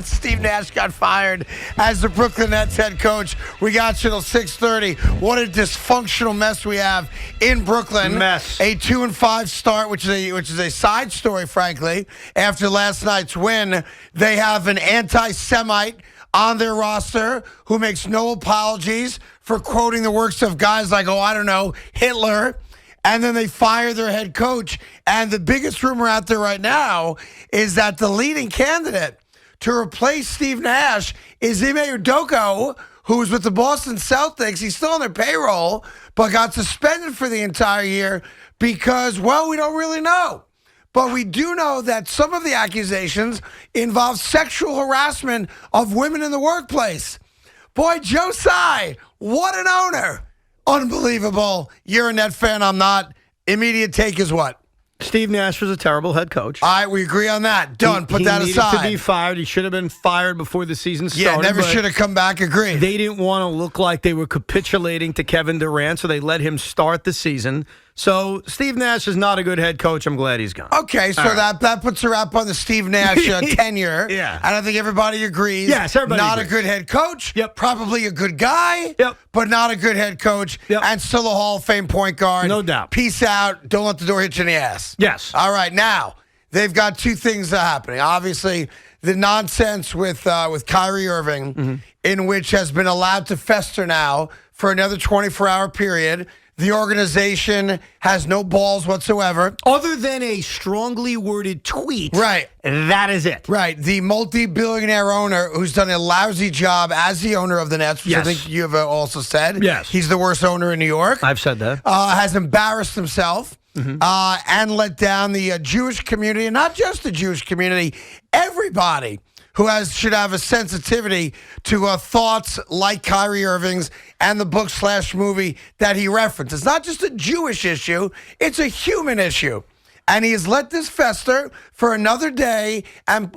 Steve Nash got fired as the Brooklyn Nets head coach. We got you till 6:30. What a dysfunctional mess we have in Brooklyn. Mess. A 2-5 start, which is a side story, frankly. After last night's win, they have an anti-Semite on their roster who makes no apologies for quoting the works of guys like, Hitler. And then they fire their head coach. And the biggest rumor out there right now is that the leading candidate to replace Steve Nash is Ime Udoka, who was with the Boston Celtics. He's still on their payroll, but got suspended for the entire year because, we don't really know. But we do know that some of the accusations involve sexual harassment of women in the workplace. Boy, Joe Tsai, what an owner. Unbelievable. You're a Net fan. I'm not. Immediate take is what? Steve Nash was a terrible head coach. All right, we agree on that. Done. Put that aside. He needed to be fired. He should have been fired before the season started. Yeah, never should have come back. Agreed. They didn't want to look like they were capitulating to Kevin Durant, so they let him start the season. So Steve Nash is not a good head coach. I'm glad he's gone. Okay, so that puts a wrap on the Steve Nash tenure. Yeah. And I think everybody agrees. Yes, everybody Not agrees. A good head coach. Yep. Probably a good guy. Yep. But not a good head coach. Yep. And still a Hall of Fame point guard. No doubt. Peace out. Don't let the door hit you in the ass. Yes. All right, now, they've got two things happening. Obviously, the nonsense with Kyrie Irving, in which has been allowed to fester now for another 24-hour period. The organization has no balls whatsoever. Other than a strongly worded tweet. Right. That is it. Right. The multi-billionaire owner who's done a lousy job as the owner of the Nets, which Yes. I think you have also said. Yes. He's the worst owner in New York. I've said that. Has embarrassed himself and let down the Jewish community, and not just the Jewish community, everybody who should have a sensitivity to thoughts like Kyrie Irving's and the book/movie that he referenced. It's not just a Jewish issue, it's a human issue. And he has let this fester for another day, and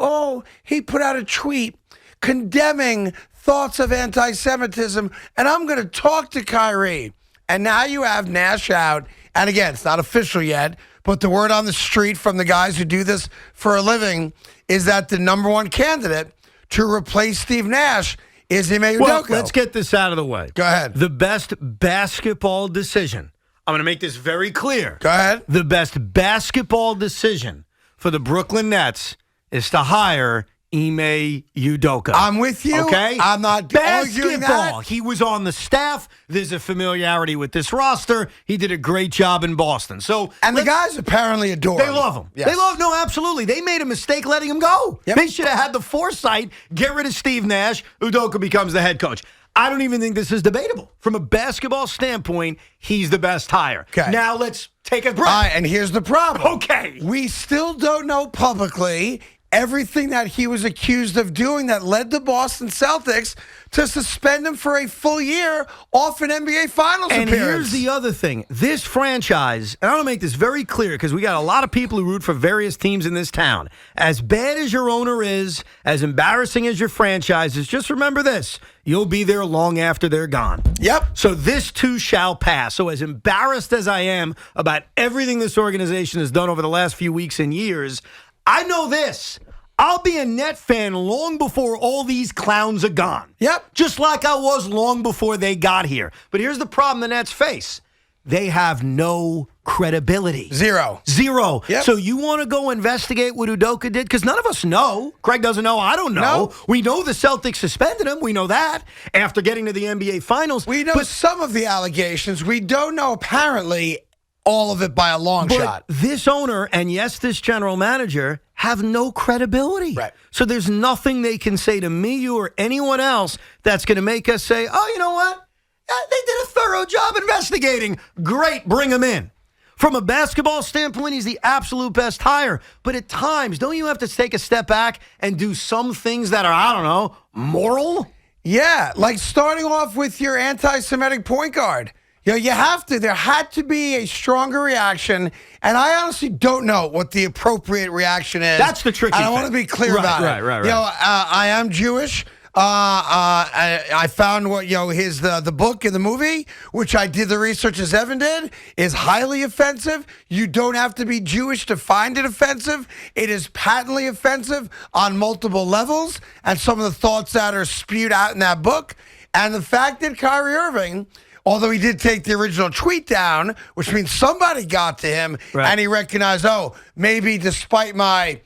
he put out a tweet condemning thoughts of anti-Semitism, and I'm going to talk to Kyrie. And now you have Nash out, and again, it's not official yet, but the word on the street from the guys who do this for a living is that the number one candidate to replace Steve Nash is Ime Udoka. Well, let's get this out of the way. Go ahead. The best basketball decision. I'm going to make this very clear. Go ahead. The best basketball decision for the Brooklyn Nets is to hire Ime Udoka. I'm with you. Okay? I'm not arguing basketball. that. He was on the staff. There's a familiarity with this roster. He did a great job in Boston. And the guys apparently adore him. They love him. Yes. Absolutely. They made a mistake letting him go. Yep. They should have had the foresight, get rid of Steve Nash, Udoka becomes the head coach. I don't even think this is debatable. From a basketball standpoint, he's the best hire. Okay. Now let's take a break. All right, and here's the problem. Okay. We still don't know publicly everything that he was accused of doing that led the Boston Celtics to suspend him for a full year off an NBA Finals And appearance. here's the other thing. This franchise, and I want to make this very clear because we got a lot of people who root for various teams in this town. As bad as your owner is, as embarrassing as your franchise is, just remember this. You'll be there long after they're gone. Yep. So this too shall pass. So as embarrassed as I am about everything this organization has done over the last few weeks and years, I know this. I'll be a Net fan long before all these clowns are gone. Yep. Just like I was long before they got here. But here's the problem the Nets face. They have no credibility. Zero. Yep. So you want to go investigate what Udoka did? Because none of us know. Craig doesn't know. I don't know. No. We know the Celtics suspended him. We know that after getting to the NBA Finals. We know some of the allegations. We don't know, apparently, all of it by a long shot. This owner and, yes, this general manager have no credibility. Right. So there's nothing they can say to me, you, or anyone else that's going to make us say, oh, you know what? They did a thorough job investigating. Great, bring him in. From a basketball standpoint, he's the absolute best hire. But at times, don't you have to take a step back and do some things that are, I don't know, moral? Yeah, like starting off with your anti-Semitic point guard. You have to. There had to be a stronger reaction, and I honestly don't know what the appropriate reaction is. That's the tricky and I thing. want to be clear about it. Right. I am Jewish. I found what his the book and the movie, which I did the research as Evan did, is highly offensive. You don't have to be Jewish to find it offensive. It is patently offensive on multiple levels, and some of the thoughts that are spewed out in that book, and the fact that Kyrie Irving, although he did take the original tweet down, which means somebody got to him, and he recognized, maybe despite my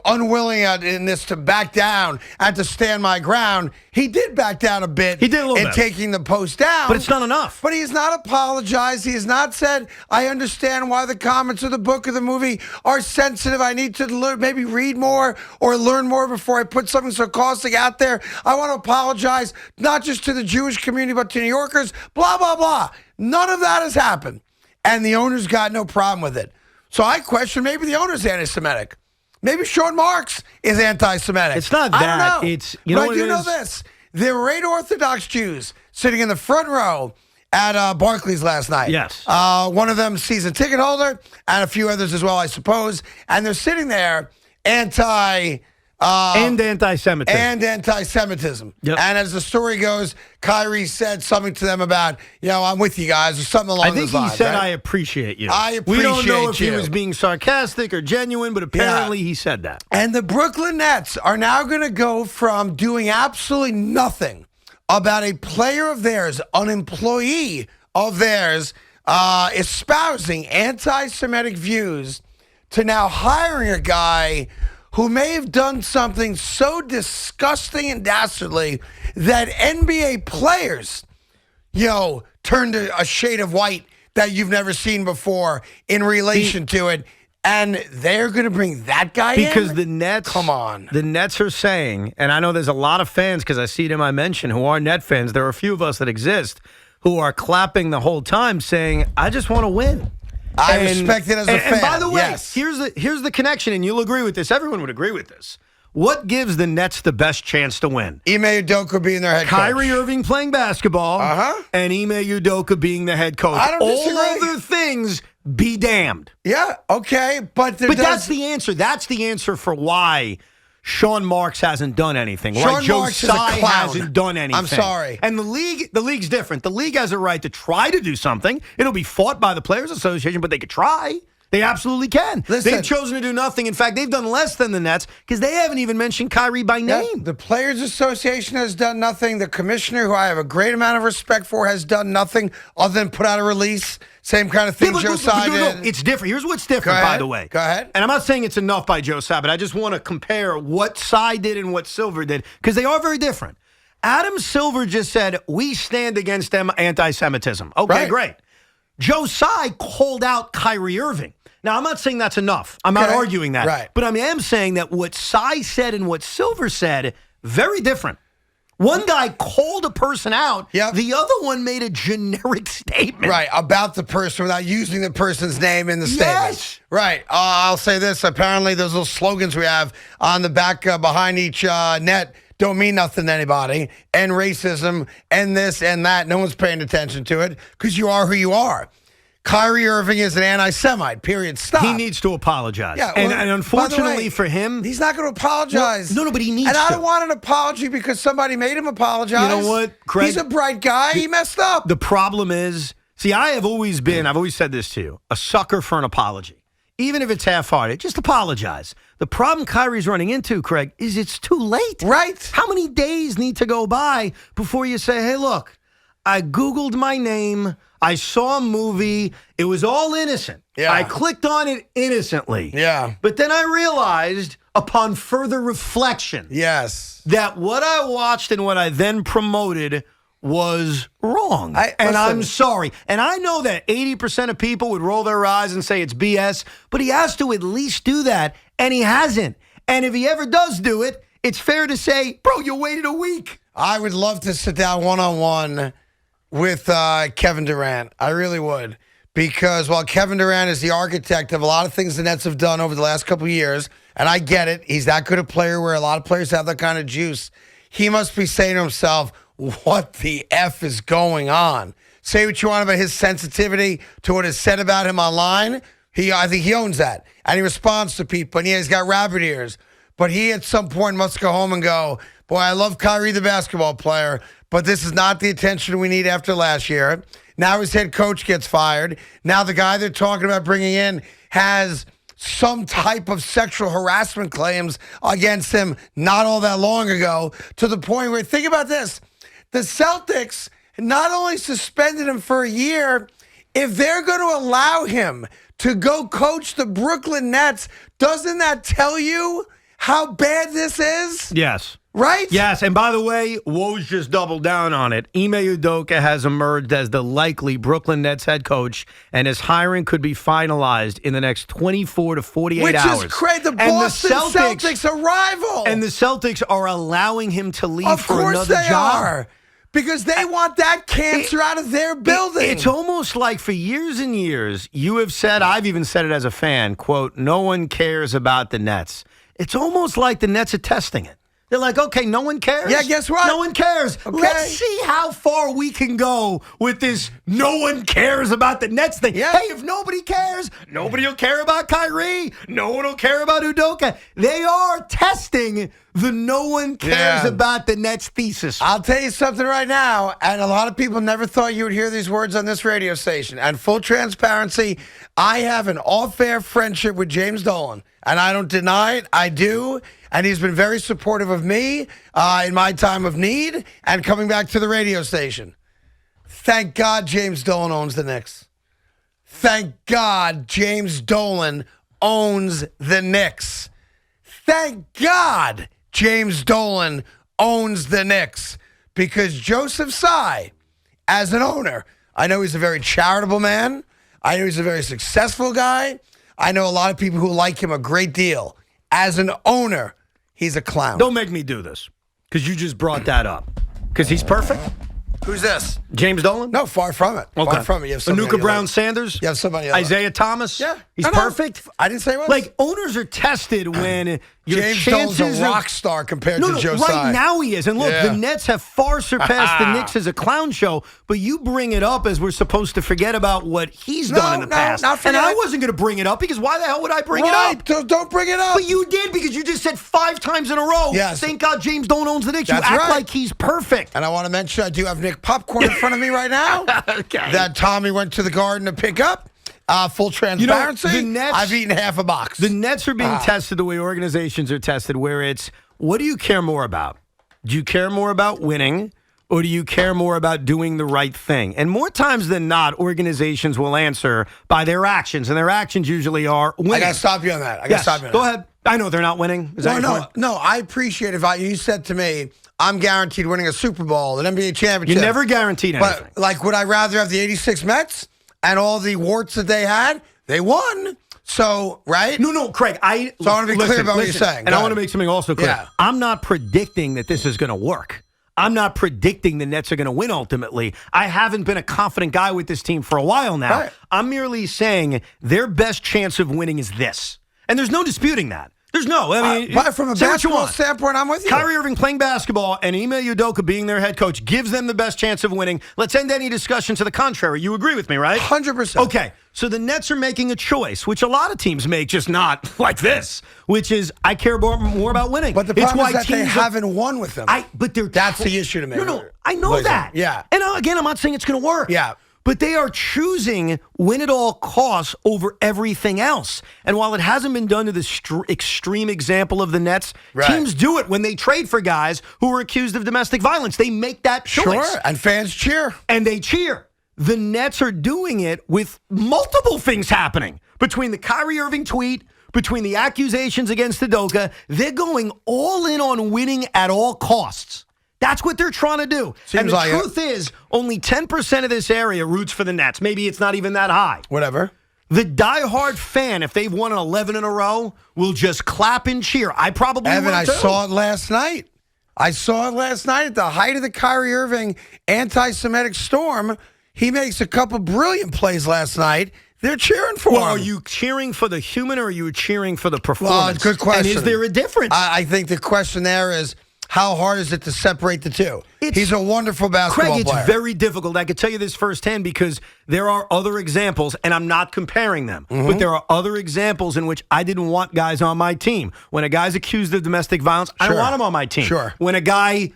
unwillingness to back down and to stand my ground, he did back down a bit. He did a little bit. Taking the post down. But it's not enough. But he has not apologized. He has not said, I understand why the comments of the book or the movie are sensitive. I need to maybe read more or learn more before I put something so caustic out there. I want to apologize not just to the Jewish community, but to New Yorkers, blah, blah, blah. None of that has happened. And the owner's got no problem with it. So I question maybe the owner's anti-Semitic. Maybe Sean Marks is anti-Semitic. It's not that. I don't know. It's but I do know this. There were 8 Orthodox Jews sitting in the front row at Barclays last night. Yes. One of them season ticket holder and a few others as well, I suppose. And they're sitting there anti-Semitism. Yep. And as the story goes, Kyrie said something to them about, I'm with you guys, or something along those lines. I think he said, right? I appreciate you. I appreciate you. We don't know if he was being sarcastic or genuine, but apparently he said that. And the Brooklyn Nets are now going to go from doing absolutely nothing about a player of theirs, an employee of theirs, espousing anti-Semitic views, to now hiring a guy who may have done something so disgusting and dastardly that NBA players, turned a shade of white that you've never seen before in relation to it. And they're going to bring that guy in? Because the Nets, come on. The Nets are saying, and I know there's a lot of fans, because I see them I mentioned, who are Net fans. There are a few of us that exist who are clapping the whole time saying, I just want to win. I respect it as a fan. And by the way, yes. here's the connection, and you'll agree with this. Everyone would agree with this. What gives the Nets the best chance to win? Ime Udoka being their head coach. Kyrie Irving playing basketball, and Ime Udoka being the head coach. I don't disagree. All other things, be damned. Yeah, okay, but that's the answer. That's the answer for why Sean Marks hasn't done anything. Why Joe Tsai hasn't done anything. I'm sorry. And the league's different. The league has a right to try to do something. It'll be fought by the Players Association, but they could try. They absolutely can. Listen, they've chosen to do nothing. In fact, they've done less than the Nets because they haven't even mentioned Kyrie by name. The Players Association has done nothing. The commissioner, who I have a great amount of respect for, has done nothing other than put out a release. Same kind of thing Joe Tsai did. No, it's different. Here's what's different, by the way. Go ahead. And I'm not saying it's enough by Joe Tsai, but I just want to compare what Tsai did and what Silver did because they are very different. Adam Silver just said, we stand against them anti-Semitism. Okay, great. Joe Tsai called out Kyrie Irving. Now, I'm not saying that's enough. I'm not arguing that. Right. But I am saying that what Tsai said and what Silver said, very different. One guy called a person out. Yep. The other one made a generic statement. Right, about the person without using the person's name in the statement. Yes. Right. I'll say this. Apparently, those little slogans we have on the back behind each net don't mean nothing to anybody. And racism and this and that. No one's paying attention to it because you are who you are. Kyrie Irving is an anti-Semite, period. Stop. He needs to apologize. Yeah, and unfortunately way, for him... he's not going to apologize. No, but he needs to. And I don't want an apology because somebody made him apologize. You know what, Craig? He's a bright guy. He messed up. The problem is... See, I've always said this to you, a sucker for an apology. Even if it's half-hearted, just apologize. The problem Kyrie's running into, Craig, is it's too late. Right. How many days need to go by before you say, hey, look, I Googled my name... I saw a movie. It was all innocent. Yeah. I clicked on it innocently. Yeah. But then I realized, upon further reflection, that what I watched and what I then promoted was wrong. I'm sorry. And I know that 80% of people would roll their eyes and say it's BS, but he has to at least do that, and he hasn't. And if he ever does do it, it's fair to say, bro, you waited a week. I would love to sit down one-on-one with Kevin Durant. I really would. Because while Kevin Durant is the architect of a lot of things the Nets have done over the last couple of years, and I get it, he's that good a player where a lot of players have that kind of juice, he must be saying to himself, what the F is going on? Say what you want about his sensitivity to what is said about him online. I think he owns that. And he responds to people, and he's got rabbit ears. But he at some point must go home and go, boy, I love Kyrie, the basketball player, but this is not the attention we need after last year. Now his head coach gets fired. Now the guy they're talking about bringing in has some type of sexual harassment claims against him not all that long ago, to the point where, think about this, the Celtics not only suspended him for a year, if they're going to allow him to go coach the Brooklyn Nets, doesn't that tell you how bad this is? Yes. Right? Yes, and by the way, Woj just doubled down on it. Ime Udoka has emerged as the likely Brooklyn Nets head coach, and his hiring could be finalized in the next 24 to 48 hours. Which is crazy. The Boston Celtics are rival. And the Celtics are allowing him to leave of for course another they job. Are. Because they want that cancer out of their building. It's almost like for years and years, you have said, I've even said it as a fan, quote, no one cares about the Nets. It's almost like the Nets are testing it. They're like, okay, no one cares. Yeah, guess what? No one cares. Okay. Let's see how far we can go with this no one cares about the Nets thing. Yeah. Hey, if nobody cares, nobody will care about Kyrie. No one will care about Udoka. They are testing the no one cares about the Nets thesis. I'll tell you something right now, and a lot of people never thought you would hear these words on this radio station. And full transparency, I have an off-air friendship with James Dolan, and I don't deny it. I do. And he's been very supportive of me in my time of need and coming back to the radio station. Thank God James Dolan owns the Knicks. Thank God James Dolan owns the Knicks. Thank God James Dolan owns the Knicks. Because Joseph Tsai, as an owner, I know he's a very charitable man. I know he's a very successful guy. I know a lot of people who like him a great deal. As an owner, he's a clown. Don't make me do this, because you just brought that up. Because he's perfect? Who's this? James Dolan? No, far from it. Okay. Far from it. You have somebody Anuka Brown Sanders? You have somebody Isaiah Thomas? Yeah. He's No. perfect? I didn't say it was. Like, owners are tested when your James chances Dolan's a of- rock star compared No, to Joe right Tsai. now he is. And look, Yeah. the Nets have far surpassed the Knicks as a clown show, but you bring it up as we're supposed to forget about what he's done in the past. not and I forget. wasn't going to bring it up, because why the hell would I bring it up? Don't bring it up. But you did, because you just said 5 times in a row, Yes. thank God James Dolan owns the Knicks. That's you act right. like he's perfect. And I want to mention, I do have Nick Popcorn in front of me right now. Okay. That Tommy went to the garden to pick up. Full transparency. the Nets- I've eaten half a box. The Nets are being tested the way organizations are tested, where it's, what do you care more about? Do you care more about winning, or do you care more about doing the right thing? And more times than not, organizations will answer by their actions, and their actions usually are winning. I got to stop you on that. Yes, Stop you on go that. ahead. I know they're not winning. Is that your point? No, I appreciate it. You said to me, I'm guaranteed winning a Super Bowl, an NBA championship. You never guaranteed anything. But, like, would I rather have the 86 Mets and all the warts that they had? They won. So, right? No, Craig. So I want to be clear about what you're saying. And I want to make something also clear. Yeah. I'm not predicting that this is going to work. I'm not predicting the Nets are going to win ultimately. I haven't been a confident guy with this team for a while now. Right. I'm merely saying their best chance of winning is this. And there's no disputing that. There's no. I mean, but from a say what you basketball want. standpoint, I'm with you. Kyrie Irving playing basketball and Ime Udoka being their head coach gives them the best chance of winning. Let's end any discussion to the contrary. You agree with me, right? 100%. Okay, so the Nets are making a choice, which a lot of teams make, just not like this, which is, I care more about winning. But the problem is that they haven't won with them. That's the issue to me. No, I know Listen, that. Yeah. And again, I'm not saying it's going to work. Yeah. But they are choosing win at all costs over everything else. And while it hasn't been done to the extreme example of the Nets, Right. teams do it when they trade for guys who are accused of domestic violence. They make that choice. Sure, and fans cheer. And they cheer. The Nets are doing it with multiple things happening. Between the Kyrie Irving tweet, between the accusations against Udoka, they're going all in on winning at all costs. That's what they're trying to do. Seems and the like it. truth is, only 10% of this area roots for the Nets. Maybe it's not even that high. Whatever. The diehard fan, if they've won 11 in a row, will just clap and cheer. I probably Evan, will I too. saw it last night. I saw it last night at the height of the Kyrie Irving anti-Semitic storm. He makes a couple brilliant plays last night. They're cheering for Well, him. are you cheering for the human or are you cheering for the performance? Well, good question. And is there a difference? I think the question there is, how hard is it to separate the two? He's a wonderful basketball Craig, it's player. very difficult. I could tell you this firsthand because there are other examples, and I'm not comparing them, but there are other examples in which I didn't want guys on my team. When a guy's accused of domestic violence, I don't want him on my team. Sure. When a guy,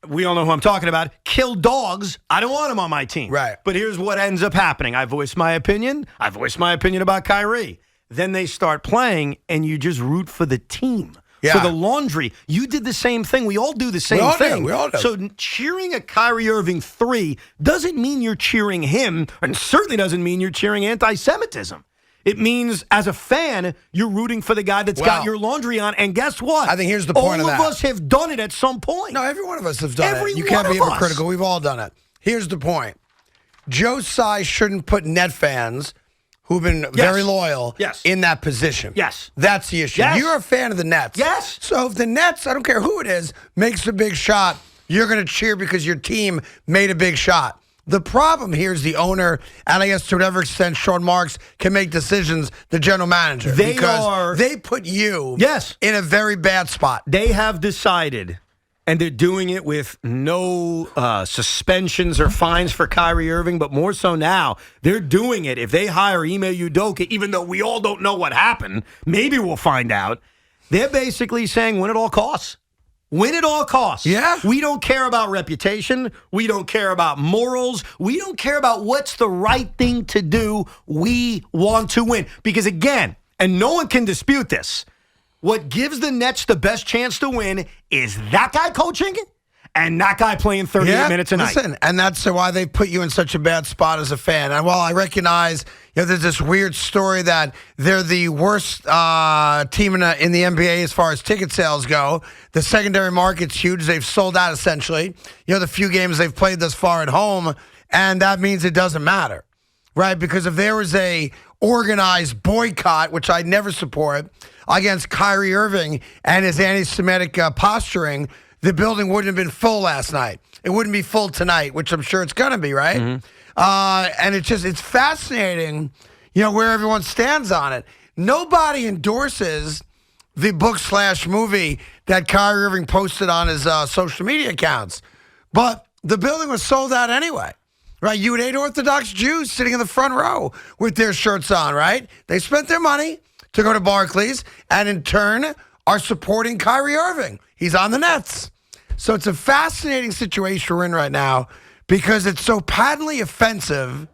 we all know who I'm talking about, killed dogs, I don't want him on my team. Right. But here's what ends up happening. I voiced my opinion. I voiced my opinion about Kyrie. Then they start playing, and you just root for the team. Yeah. For the laundry. You did the same thing. We all do the same thing. We all do. So cheering a Kyrie Irving 3 doesn't mean you're cheering him, and certainly doesn't mean you're cheering anti-Semitism. It means, as a fan, you're rooting for the guy that's got your laundry on. And guess what? I think here's the point of that. All of us have done it at some point. No, every one of us has done Every it. You can't one be of us. hypocritical. We've all done it. Here's the point. Joe Tsai shouldn't put Net fans who've been very loyal in that position. Yes. That's the issue. Yes. You're a fan of the Nets. Yes. So if the Nets, I don't care who it is, makes a big shot, you're going to cheer because your team made a big shot. The problem here is the owner, and I guess to whatever extent Sean Marks can make decisions, the general manager. They put you in a very bad spot. They have decided, and they're doing it with no suspensions or fines for Kyrie Irving, but more so now, they're doing it. If they hire Ime Udoka, even though we all don't know what happened, maybe we'll find out, they're basically saying win at all costs. Win at all costs. Yeah. We don't care about reputation. We don't care about morals. We don't care about what's the right thing to do. We want to win. Because again, and no one can dispute this, what gives the Nets the best chance to win is that guy coaching and that guy playing 38 minutes a night. Listen, and that's why they put you in such a bad spot as a fan. And while I recognize there's this weird story that they're the worst team in the NBA as far as ticket sales go, the secondary market's huge. They've sold out essentially. The few games they've played thus far at home, and that means it doesn't matter, right? Because if there was a organized boycott, which I never support, against Kyrie Irving and his anti-Semitic posturing, the building wouldn't have been full last night. It wouldn't be full tonight, which I'm sure it's going to be, right? And it's fascinating, where everyone stands on it. Nobody endorses the book/movie that Kyrie Irving posted on his social media accounts. But the building was sold out anyway. Right, you had 8 Orthodox Jews sitting in the front row with their shirts on, right? They spent their money to go to Barclays and in turn are supporting Kyrie Irving. He's on the Nets. So it's a fascinating situation we're in right now because it's so patently offensive,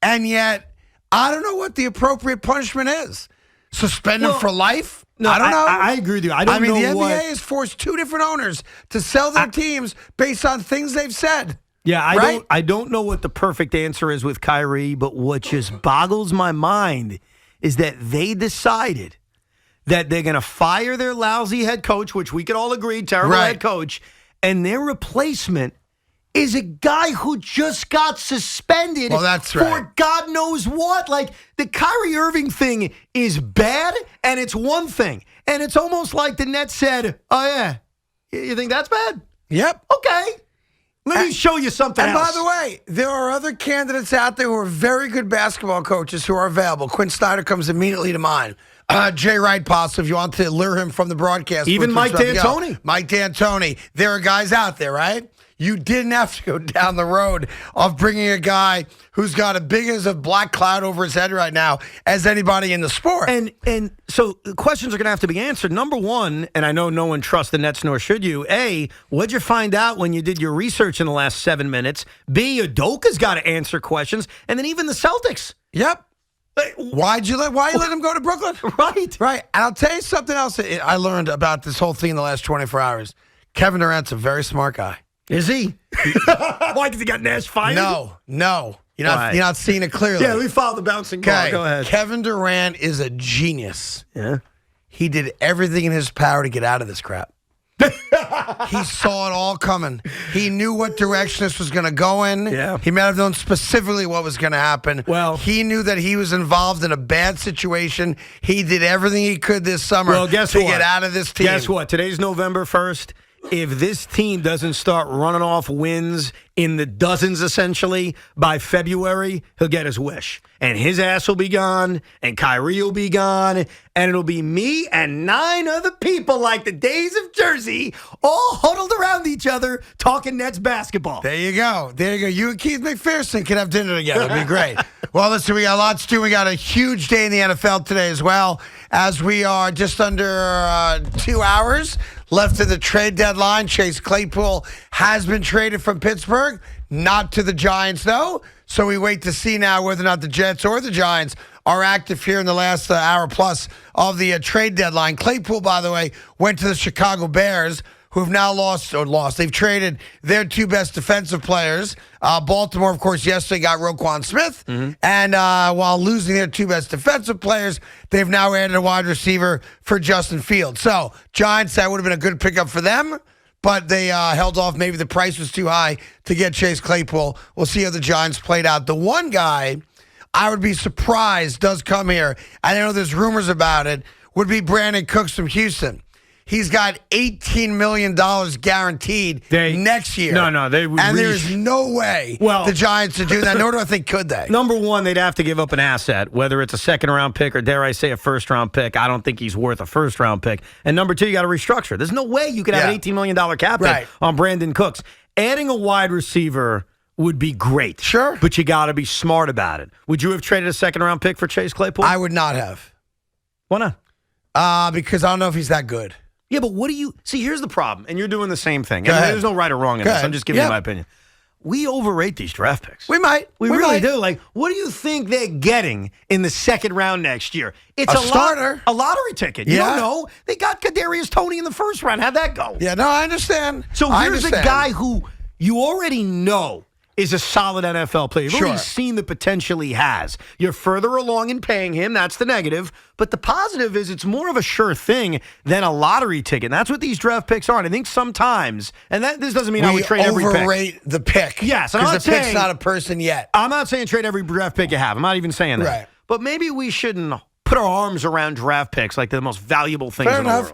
and yet I don't know what the appropriate punishment is. Suspend him for life? No, I don't know. I agree with you. I don't know the what... NBA has forced 2 different owners to sell their teams based on things they've said. Yeah, right? I don't know what the perfect answer is with Kyrie, but what just boggles my mind is that they decided that they're going to fire their lousy head coach, which we could all agree, terrible head coach, and their replacement is a guy who just got suspended for God knows what. Like, the Kyrie Irving thing is bad, and it's one thing. And it's almost like the Nets said, oh, yeah, you think that's bad? Yep. Okay. Let me show you something else. And by the way, there are other candidates out there who are very good basketball coaches who are available. Quinn Snyder comes immediately to mind. Jay Wright, possibly, if you want to lure him from the broadcast. Even Mike D'Antoni. Mike D'Antoni. There are guys out there, right? You didn't have to go down the road of bringing a guy who's got as big as a black cloud over his head right now as anybody in the sport. And so the questions are going to have to be answered. Number one, and I know no one trusts the Nets, nor should you. A, what'd you find out when you did your research in the last 7 minutes? B, Udoka's got to answer questions. And then even the Celtics. Yep. Why you let him go to Brooklyn? Right. And I'll tell you something else I learned about this whole thing in the last 24 hours. Kevin Durant's a very smart guy. Is he? Why? Because he got Nash fired? No. You're not seeing it clearly. Yeah, we followed the bouncing ball. Go ahead. Kevin Durant is a genius. Yeah. He did everything in his power to get out of this crap. He saw it all coming. He knew what direction this was going to go in. Yeah. He might have known specifically what was going to happen. Well, he knew that he was involved in a bad situation. He did everything he could this summer to get out of this team. Guess what? Today's November 1st. if this team doesn't start running off wins in the dozens, essentially, by February, he'll get his wish. And his ass will be gone, and Kyrie will be gone, and it'll be me and 9 other people like the days of Jersey, all huddled around each other talking Nets basketball. There you go. There you go. You and Keith McPherson can have dinner together. It'd be great. Well, listen, we got lots to do. We got a huge day in the NFL today as well, as we are just under 2 hours left of the trade deadline. Chase Claypool has been traded from Pittsburgh, not to the Giants, though. So we wait to see now whether or not the Jets or the Giants are active here in the last hour plus of the trade deadline. Claypool, by the way, went to the Chicago Bears, who have now lost. They've traded their 2 best defensive players. Baltimore, of course, yesterday got Roquan Smith. And while losing their 2 best defensive players, they've now added a wide receiver for Justin Fields. So Giants, that would have been a good pickup for them. But they held off. Maybe the price was too high to get Chase Claypool. We'll see how the Giants played out. The one guy I would be surprised does come here, and I know there's rumors about it, would be Brandon Cooks from Houston. He's got $18 million guaranteed next year. And there's no way the Giants would do that, nor do I think could they. Number one, they'd have to give up an asset, whether it's a second-round pick or, dare I say, a first-round pick. I don't think he's worth a first-round pick. And number two, you got to restructure. There's no way you could have an $18 million cap hit on Brandon Cooks. Adding a wide receiver would be great. Sure. But you got to be smart about it. Would you have traded a second-round pick for Chase Claypool? I would not have. Why not? Because I don't know if he's that good. Yeah, but what do you... See, here's the problem, and you're doing the same thing. And there's no right or wrong in this. I'm just giving you my opinion. We overrate these draft picks. We might. We really do. Like, what do you think they're getting in the second round next year? It's a starter. A lottery ticket. You don't know. They got Kadarius Toney in the first round. How'd that go? Yeah, no, I understand. So here's a guy who you already know is a solid NFL player. You've already seen the potential he has. You're further along in paying him. That's the negative. But the positive is it's more of a sure thing than a lottery ticket. And that's what these draft picks are. And I think sometimes, and this doesn't mean I would trade every pick. We overrate the pick. Yes. Because the pick's not a person yet. I'm not saying trade every draft pick you have. I'm not even saying that. Right. But maybe we shouldn't put our arms around draft picks like they're the most valuable things in the world.